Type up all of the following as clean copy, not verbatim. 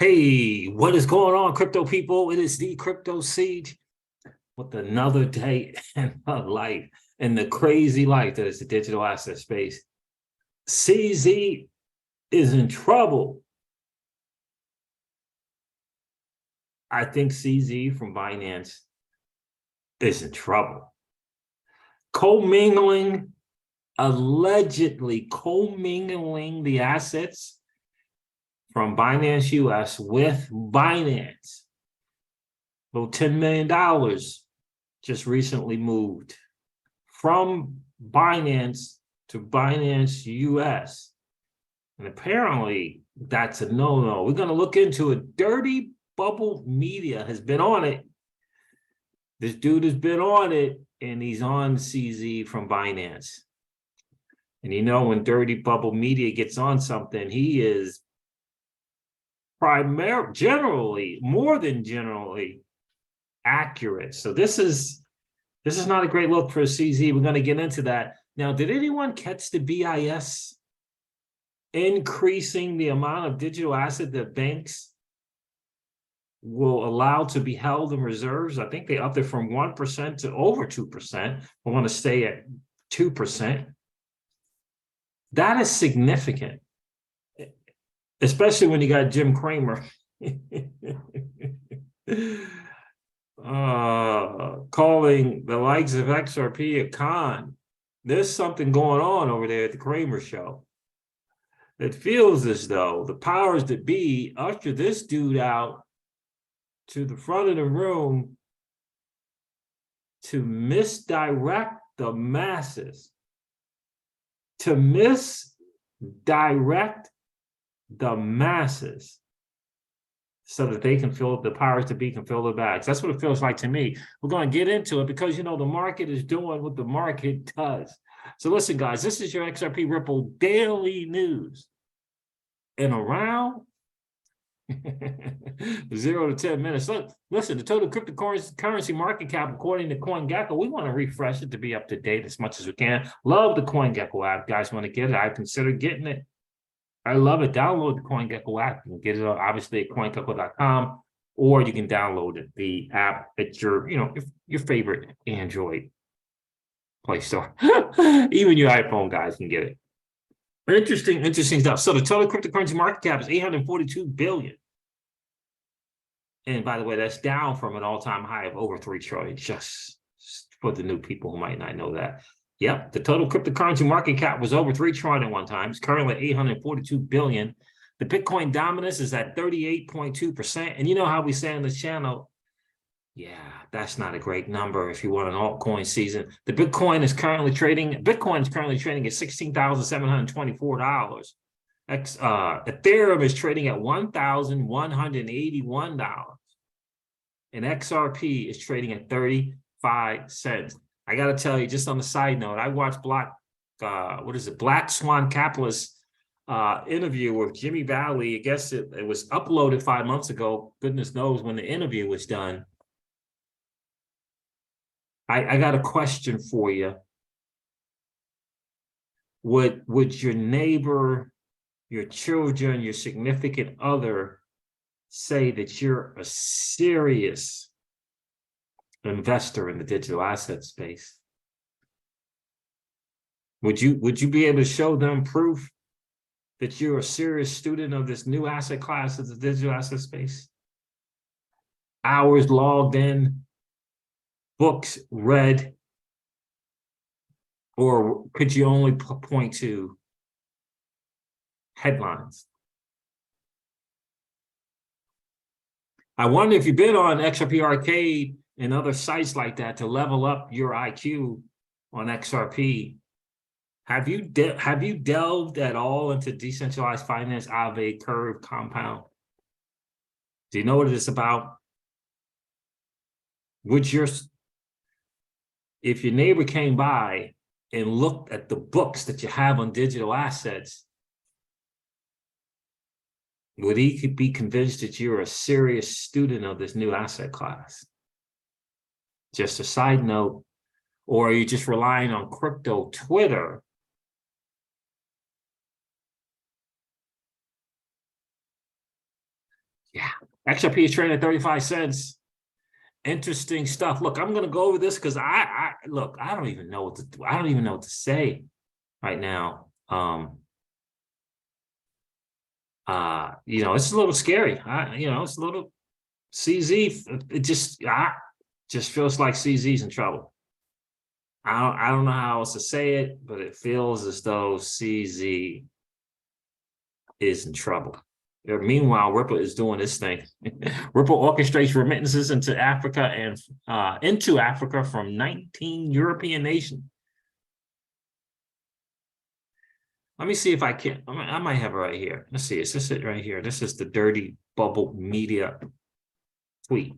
Hey, what is going on, crypto people? It is the Crypto Siege with another day in my life and the crazy life that is the digital asset space. CZ is in trouble. I think CZ from Binance is in trouble. Commingling, allegedly commingling the assets from Binance US with Binance. Well, $10 million just recently moved from Binance to Binance US. And apparently that's a no-no. We're going to look into it. Dirty Bubble Media has been on it. This dude has been on it, and he's on CZ from Binance. And you know, when Dirty Bubble Media gets on something, he is generally, more than generally, accurate. So this is not a great look for CZ. We're going to get into that. Now, did anyone catch the BIS increasing the amount of digital asset that banks will allow to be held in reserves? I think they upped it from 1% to over 2%. We want to stay at 2%. That is significant, especially when you got Jim Cramer calling the likes of XRP a con. There's something going on over there at the Cramer show. It feels as though the powers that be usher this dude out to the front of the room to misdirect the masses, so that they can the powers to be can fill their bags. That's what it feels like to me. We're going to get into it because, you know, the market is doing what the market does. So listen, guys, this is your XRP Ripple daily news. And around 0 to 10 minutes. Listen, the total cryptocurrency market cap, according to CoinGecko, we want to refresh it to be up to date as much as we can. Love the CoinGecko app. Guys want to get it? I consider getting it. I love it. Download the CoinGecko app. You can get it obviously at coingecko.com, or you can download it, the app at your favorite Android Play Store. Even your iPhone guys can get it. Interesting stuff. So the total cryptocurrency market cap is 842 billion. And by the way, that's down from an all-time high of over 3 trillion, just for the new people who might not know that. Yep, the total cryptocurrency market cap was over 3 trillion at one time. It's currently 842 billion. The Bitcoin dominance is at 38.2%. And you know how we say on the channel, yeah, that's not a great number if you want an altcoin season. The Bitcoin is currently trading at $16,724. Ethereum is trading at $1,181. And XRP is trading at 35 cents. I got to tell you, just on the side note, I watched Black Swan Capitalist interview with Jimmy Valley. I guess it was uploaded 5 months ago. Goodness knows when the interview was done. I got a question for you. Would your neighbor, your children, your significant other say that you're a serious investor in the digital asset space? Would you be able to show them proof that you're a serious student of this new asset class of the digital asset space? Hours logged in, books read, or could you only point to headlines? I wonder if you've been on XRP Arcade and other sites like that to level up your IQ on XRP. Have you delved at all into decentralized finance, Aave Curve compound? Do you know what it is about? If your neighbor came by and looked at the books that you have on digital assets, would he be convinced that you're a serious student of this new asset class? Just a side note. Or are you just relying on crypto Twitter Yeah, XRP is trading at 35 cents. Interesting stuff. Look, I'm going to go over this because look, I don't even know what to do. I don't even know what to say right now. It's a little scary. It's a little CZ. It just feels like CZ's in trouble. I don't know how else to say it, but it feels as though CZ is in trouble. Meanwhile, Ripple is doing this thing. Ripple orchestrates remittances into Africa from 19 European nations. Let me see if I can. I might have it right here. Let's see. Is this it right here? This is the Dirty Bubble Media tweet.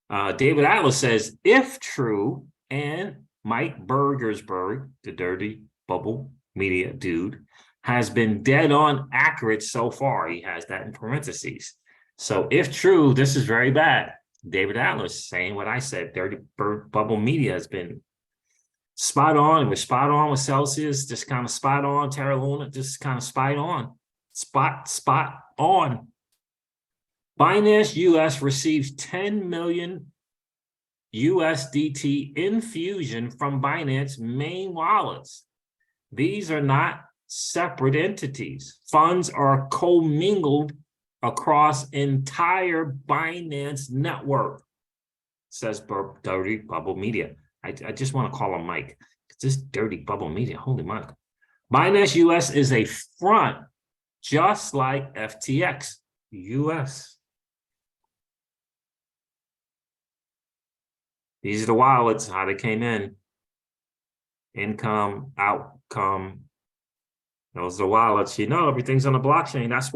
David Atlas says, if true, and Mike Burgersberg, the Dirty Bubble Media dude, has been dead on accurate so far. He has that in parentheses. So if true, this is very bad. David Atlas saying what I said. Dirty Bubble Media has been spot on. It was spot on with Celsius, just kind of spot on. Terra Luna, just kind of spot on. Spot on. Binance US receives 10 million USDT infusion from Binance main wallets. These are not separate entities. Funds are commingled across entire Binance network, says Dirty Bubble Media. I just want to call him Mike. It's this Dirty Bubble Media. Holy Mike. Binance US is a front, just like FTX US. These are the wallets, how they came in. Income, outcome. Those are the wallets. Everything's on the blockchain. That's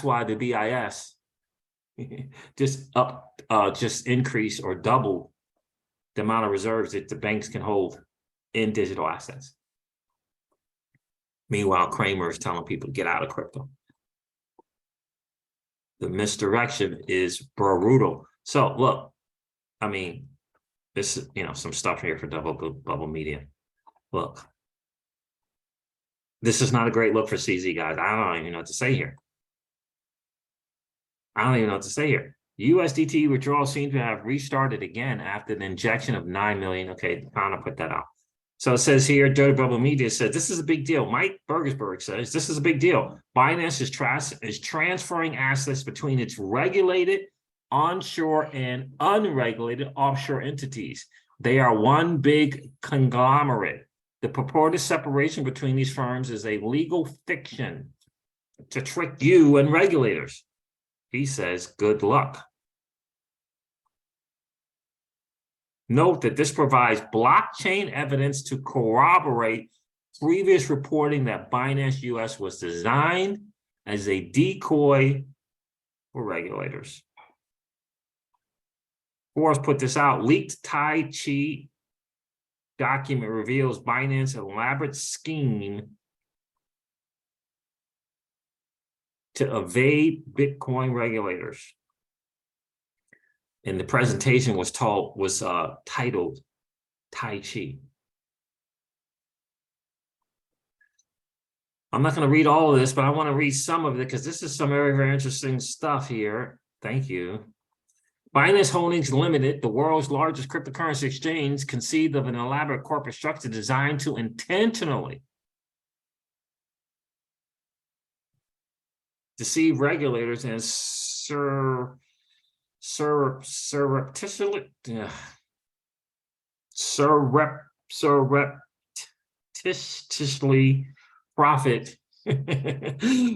why the BIS just increase or double the amount of reserves that the banks can hold in digital assets. Meanwhile, Cramer is telling people to get out of crypto. The misdirection is brutal. So look, this is, some stuff here for Bubble Media. Look, this is not a great look for CZ, guys. I don't even know what to say here. USDT withdrawals seem to have restarted again after the injection of 9 million. Okay, kind of put that out. So it says here, Dirty Bubble Media said, this is a big deal. Mike Burgersberg says, this is a big deal. Binance is transferring assets between its regulated onshore and unregulated offshore entities. They are one big conglomerate. The purported separation between these firms is a legal fiction to trick you and regulators. He says, good luck. Note that this provides blockchain evidence to corroborate previous reporting that Binance US was designed as a decoy for regulators. Forrest put this out. Leaked Tai Chi document reveals Binance's elaborate scheme to evade Bitcoin regulators. And the presentation was titled Tai Chi. I'm not going to read all of this, but I want to read some of it because this is some very, very interesting stuff here. Thank you. Binance Holdings Limited, the world's largest cryptocurrency exchange, conceived of an elaborate corporate structure designed to intentionally deceive regulators and surreptitiously profit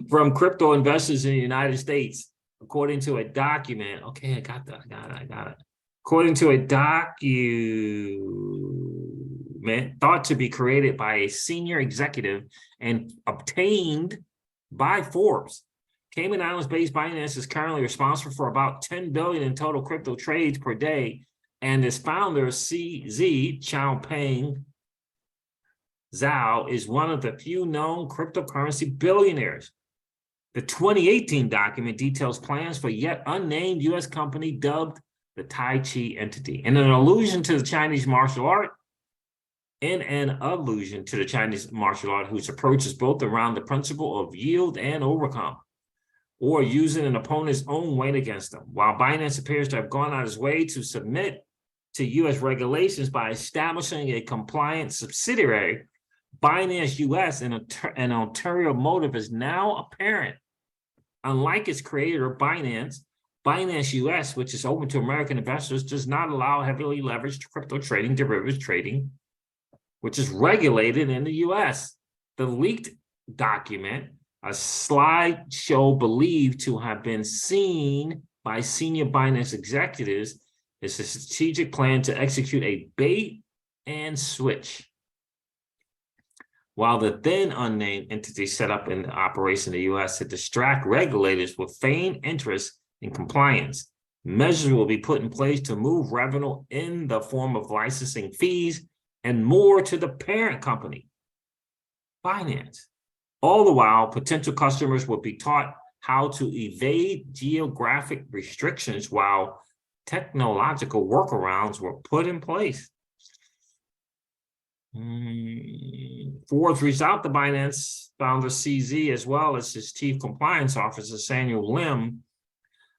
from crypto investors in the United States, according to a document. Okay, I got it. According to a document thought to be created by a senior executive and obtained by Forbes. Cayman Islands-based Binance is currently responsible for about 10 billion in total crypto trades per day, and its founder, CZ Changpeng Zhao, is one of the few known cryptocurrency billionaires. The 2018 document details plans for yet unnamed U.S. company dubbed the Tai Chi entity, in an allusion to the Chinese martial art, whose approach is built around the principle of yield and overcome. or using an opponent's own weight against them. While Binance appears to have gone out of its way to submit to U.S. regulations by establishing a compliant subsidiary, Binance U.S. and ulterior motive is now apparent. Unlike its creator, Binance U.S., which is open to American investors, does not allow heavily leveraged crypto trading, derivatives trading, which is regulated in the U.S. The leaked document, a slideshow believed to have been seen by senior Binance executives, is a strategic plan to execute a bait and switch. While the then unnamed entity set up in operation in the U.S. to distract regulators with feigned interest in compliance, measures will be put in place to move revenue in the form of licensing fees and more to the parent company, Binance. All the while, potential customers will be taught how to evade geographic restrictions while technological workarounds were put in place. Forbes reached out to Binance founder CZ as well as his chief compliance officer, Samuel Lim,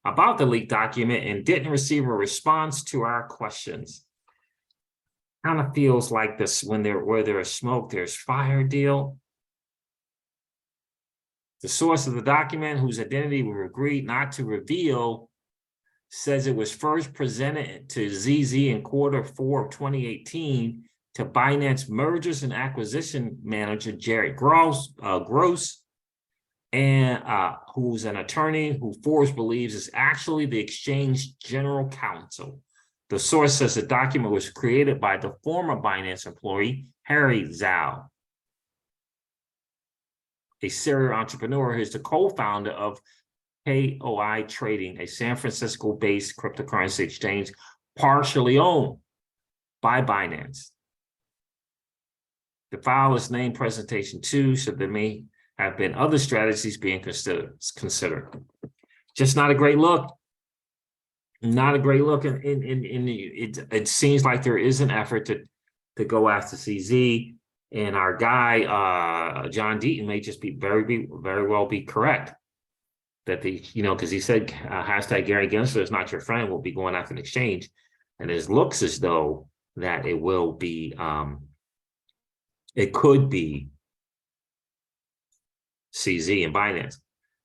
about the leaked document and didn't receive a response to our questions. Kind of feels like this when where there is smoke, there's fire deal. The source of the document, whose identity we agreed not to reveal, says it was first presented to ZZ in Q4 of 2018 to Binance mergers and acquisition manager Jared Gross, and who's an attorney who Forbes believes is actually the exchange general counsel. The source says the document was created by the former Binance employee, Harry Zhao, a serial entrepreneur who is the co-founder of KOI Trading, a San Francisco-based cryptocurrency exchange partially owned by Binance. The file is named Presentation 2, so there may have been other strategies being considered. Just not a great look. Not a great look. It seems like there is an effort to go after CZ, and our guy John Deaton may just very well be correct that because he said hashtag Gary Gensler is not your friend, will be going after an exchange, and it looks as though that it will be it could be CZ and Binance.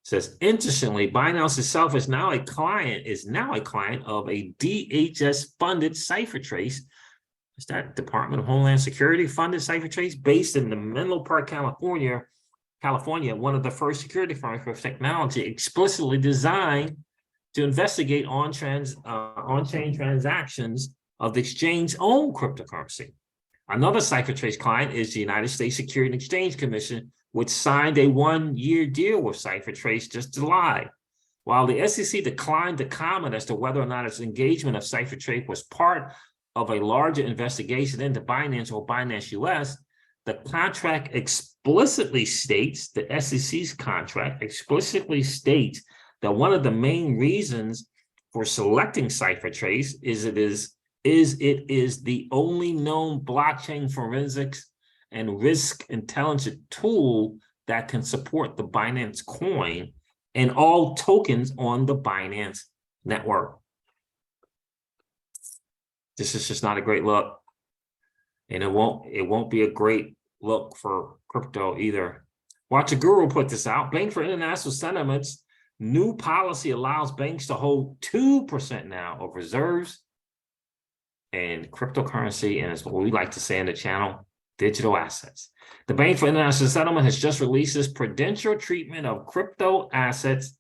Says, interestingly, Binance itself is now a client of a DHS-funded CipherTrace. Is that Department of Homeland Security funded CipherTrace based in the Menlo Park, California, one of the first security firms for technology explicitly designed to investigate on-chain transactions of the exchange's own cryptocurrency. Another CipherTrace client is the United States Securities and Exchange Commission, which signed a one-year deal with CipherTrace just July. While the SEC declined to comment as to whether or not its engagement of CipherTrace was part of a larger investigation into Binance or Binance US, the contract explicitly states, the SEC's contract explicitly states that one of the main reasons for selecting CipherTrace is it is the only known blockchain forensics and risk intelligence tool that can support the Binance coin and all tokens on the Binance network. This is just not a great look. And it won't be a great look for crypto either. Watch a guru put this out. Bank for International Settlements, new policy allows banks to hold 2% now of reserves and cryptocurrency, and as what we like to say in the channel, digital assets. The Bank for International Settlement has just released its prudential treatment of crypto assets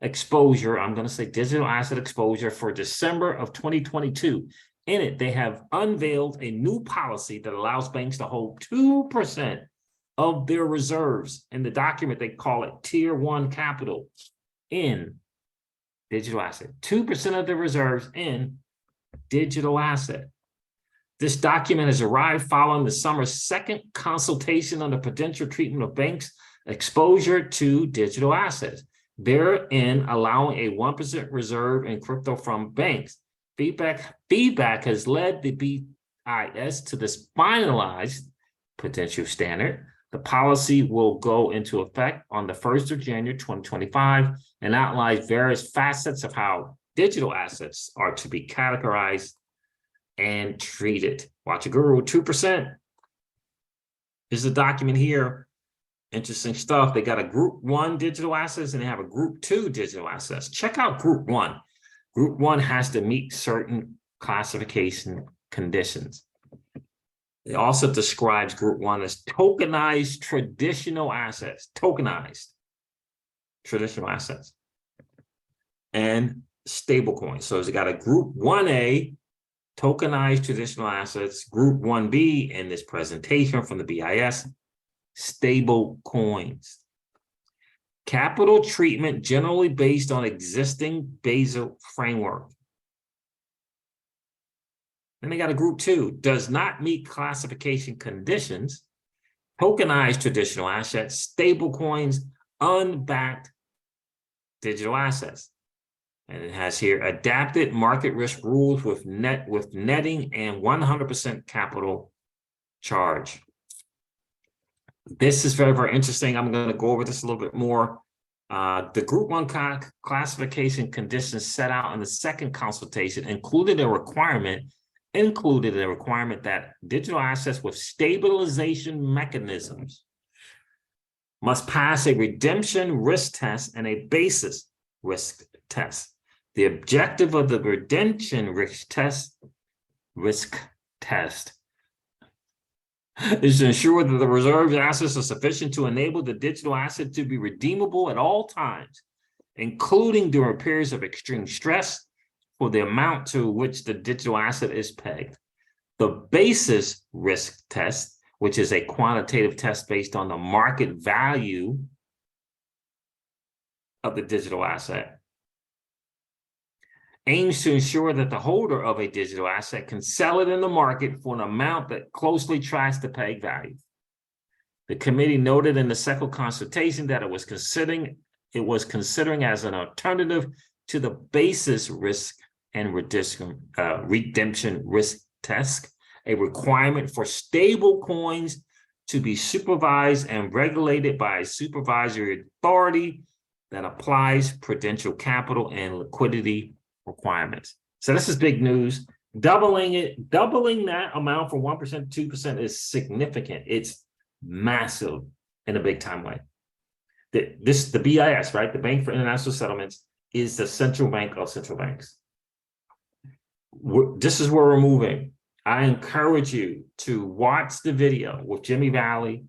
exposure. I'm going to say digital asset exposure for December of 2022. In it, they have unveiled a new policy that allows banks to hold 2% of their reserves. In the document, they call it Tier 1 capital in digital asset. 2% of the reserves in digital asset. This document has arrived following the summer's second consultation on the prudential treatment of banks' exposure to digital assets, therein allowing a 1% reserve in crypto from banks. Feedback has led the BIS to this finalized prudential standard, The policy will go into effect on the 1st of January, 2025, and outlines various facets of how digital assets are to be categorized and treated. Watch a guru, 2%. There's a document here. Interesting stuff. They got a group 1 digital assets and they have a group 2 digital assets. Check out group 1. Group 1 has to meet certain classification conditions. It also describes group 1 as tokenized traditional assets, and stablecoins. So it's got a group 1A, tokenized traditional assets, group 1B in this presentation from the BIS, stable coins. Capital treatment generally based on existing Basel framework. Then they got a group 2, does not meet classification conditions, tokenized traditional assets, stable coins, unbacked digital assets. And it has here adapted market risk rules with netting and 100% capital charge. This is very, very interesting. I'm going to go over this a little bit more. The group 1 classification conditions set out in the second consultation included a requirement that digital assets with stabilization mechanisms must pass a redemption risk test and a basis risk test. The objective of the redemption risk test is to ensure that the reserved assets are sufficient to enable the digital asset to be redeemable at all times, including during periods of extreme stress for the amount to which the digital asset is pegged. The basis risk test, which is a quantitative test based on the market value of the digital asset, aims to ensure that the holder of a digital asset can sell it in the market for an amount that closely tracks the peg value. The committee noted in the second consultation that it was considering as an alternative to the basis risk and redemption risk test, a requirement for stable coins to be supervised and regulated by a supervisory authority that applies prudential capital and liquidity requirements. So this is big news. Doubling that amount from 1% to 2% is significant. It's massive in a big time way. The BIS, right? The Bank for International Settlements is the central bank of central banks. This is where we're moving. I encourage you to watch the video with Jimmy Valley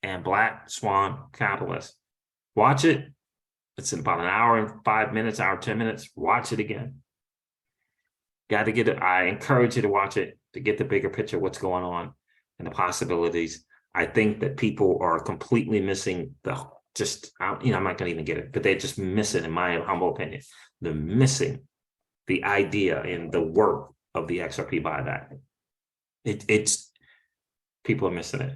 and Black Swan Capitalist. Watch it. It's in about an hour and 5 minutes, hour, 10 minutes. Watch it again. Got to get it. I encourage you to watch it to get the bigger picture of what's going on and the possibilities. I think that people are completely missing I'm not going to even get it, but they just miss it, in my humble opinion. They're missing the idea and the work of the XRP buyback. It's people are missing it.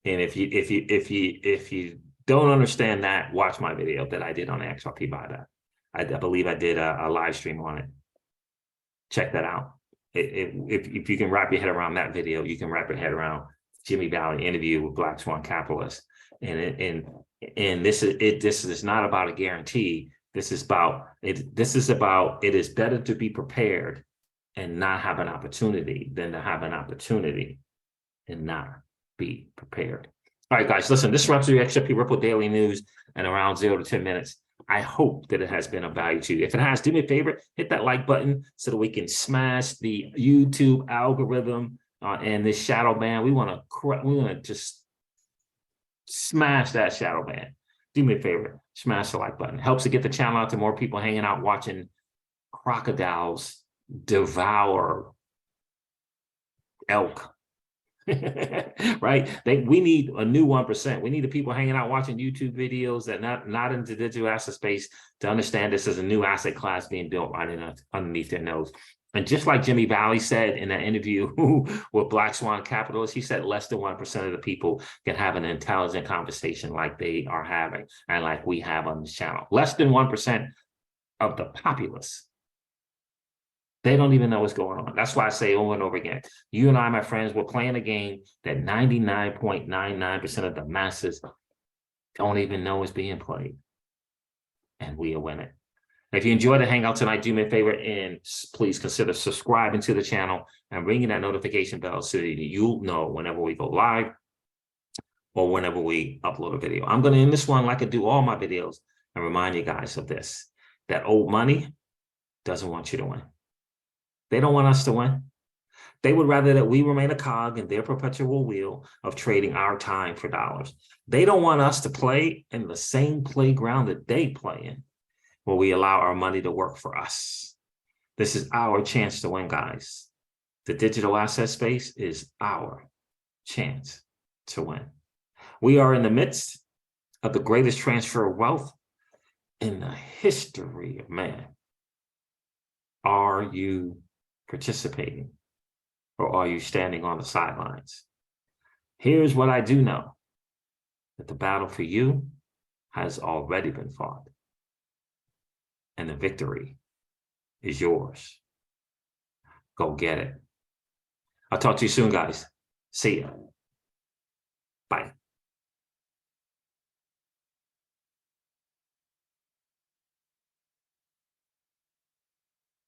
And if you don't understand that, watch my video that I did on the XRP buyback. I believe I did a live stream on it. Check that out. If you can wrap your head around that video, you can wrap your head around Jimmy Valley interview with Black Swan Capitalist. And this is not about a guarantee. This is about it is better to be prepared and not have an opportunity than to have an opportunity and not be prepared. All right, guys, listen, this wraps up your XRP Ripple Daily News in around 0 to 10 minutes. I hope that it has been of value to you. If it has, do me a favor, hit that like button so that we can smash the YouTube algorithm and this shadow ban. We want to just smash that shadow ban. Do me a favor, smash the like button. Helps to get the channel out to more people hanging out watching crocodiles devour elk. Right? We need a new 1%. We need the people hanging out watching YouTube videos that not into the digital asset space to understand this is a new asset class being built right underneath their nose. And just like Jimmy Valley said in that interview with Black Swan Capitalist, he said less than 1% of the people can have an intelligent conversation like they are having and like we have on this channel. Less than 1% of the populace They don't even know what's going on. That's why I say over and over again, you and I, my friends, we're playing a game that 99.99% of the masses don't even know is being played. And we are winning. If you enjoyed the hangout tonight, do me a favor and please consider subscribing to the channel and ringing that notification bell so that you'll know whenever we go live or whenever we upload a video. I'm going to end this one like I do all my videos and remind you guys of this, that old money doesn't want you to win. They don't want us to win. They would rather that we remain a cog in their perpetual wheel of trading our time for dollars. They don't want us to play in the same playground that they play in, where we allow our money to work for us. This is our chance to win, guys. The digital asset space is our chance to win. We are in the midst of the greatest transfer of wealth in the history of man. Are you participating or are you standing on the sidelines? Here's what I do know, that the battle for you has already been fought and the victory is yours. Go get it. I'll talk to you soon, guys. See ya. Bye.